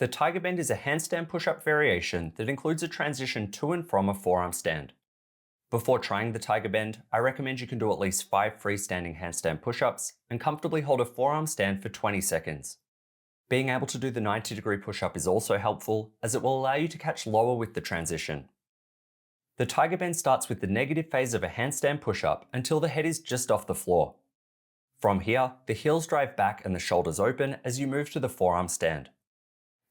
The tiger bend is a handstand push-up variation that includes a transition to and from a forearm stand. Before trying the tiger bend, I recommend you can do at least 5 freestanding handstand push-ups and comfortably hold a forearm stand for 20 seconds. Being able to do the 90-degree push-up is also helpful, as it will allow you to catch lower with the transition. The tiger bend starts with the negative phase of a handstand push-up until the head is just off the floor. From here, the heels drive back and the shoulders open as you move to the forearm stand.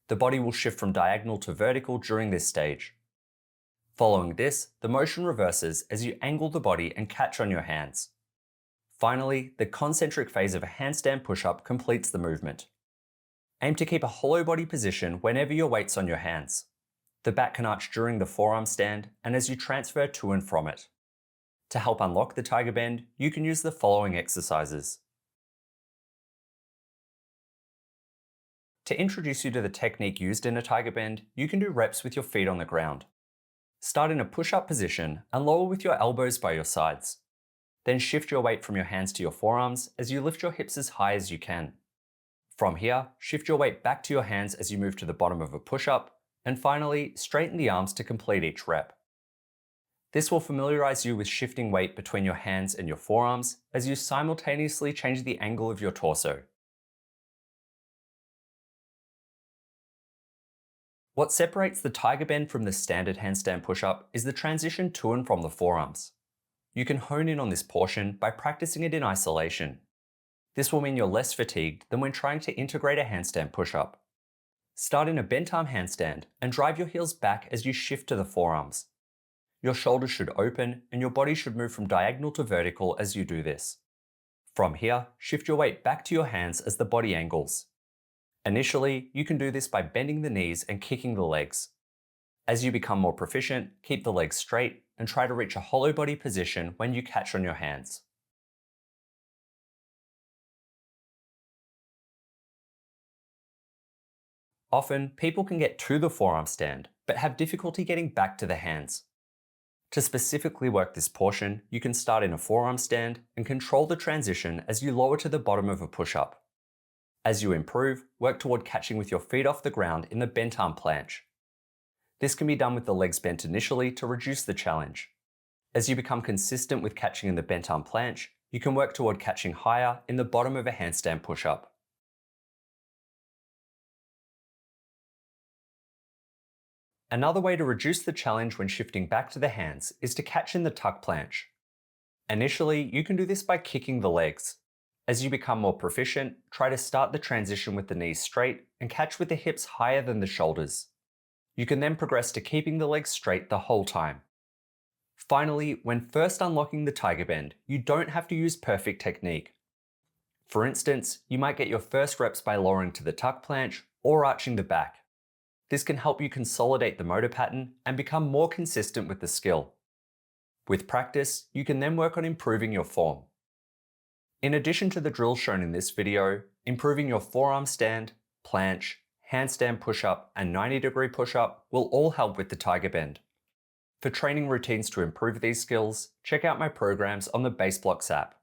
The body will shift from diagonal to vertical during this stage. Following this, the motion reverses as you angle the body and catch on your hands. Finally, the concentric phase of a handstand push-up completes the movement. Aim to keep a hollow body position whenever your weight's on your hands. The back can arch during the forearm stand and as you transfer to and from it. To help unlock the tiger bend, you can use the following exercises. To introduce you to the technique used in a tiger bend, you can do reps with your feet on the ground. Start in a push-up position and lower with your elbows by your sides. Then shift your weight from your hands to your forearms as you lift your hips as high as you can. From here, shift your weight back to your hands as you move to the bottom of a push-up, and finally, straighten the arms to complete each rep. This will familiarize you with shifting weight between your hands and your forearms as you simultaneously change the angle of your torso. What separates the tiger bend from the standard handstand push-up is the transition to and from the forearms. You can hone in on this portion by practicing it in isolation. This will mean you're less fatigued than when trying to integrate a handstand push-up. Start in a bent arm handstand and drive your heels back as you shift to the forearms. Your shoulders should open and your body should move from diagonal to vertical as you do this. From here, shift your weight back to your hands as the body angles. Initially, you can do this by bending the knees and kicking the legs. As you become more proficient, keep the legs straight and try to reach a hollow body position when you catch on your hands. Often, people can get to the forearm stand, but have difficulty getting back to the hands. To specifically work this portion, you can start in a forearm stand and control the transition as you lower to the bottom of a push-up. As you improve, work toward catching with your feet off the ground in the bent arm planche. This can be done with the legs bent initially to reduce the challenge. As you become consistent with catching in the bent arm planche, you can work toward catching higher in the bottom of a handstand push-up. Another way to reduce the challenge when shifting back to the hands is to catch in the tuck planche. Initially, you can do this by kicking the legs. As you become more proficient, try to start the transition with the knees straight and catch with the hips higher than the shoulders. You can then progress to keeping the legs straight the whole time. Finally, when first unlocking the tiger bend, you don't have to use perfect technique. For instance, you might get your first reps by lowering to the tuck planche or arching the back. This can help you consolidate the motor pattern and become more consistent with the skill. With practice, you can then work on improving your form. In addition to the drills shown in this video, improving your forearm stand, planche, handstand push-up, and 90-degree push-up will all help with the tiger bend. For training routines to improve these skills, check out my programs on the BaseBlocks app.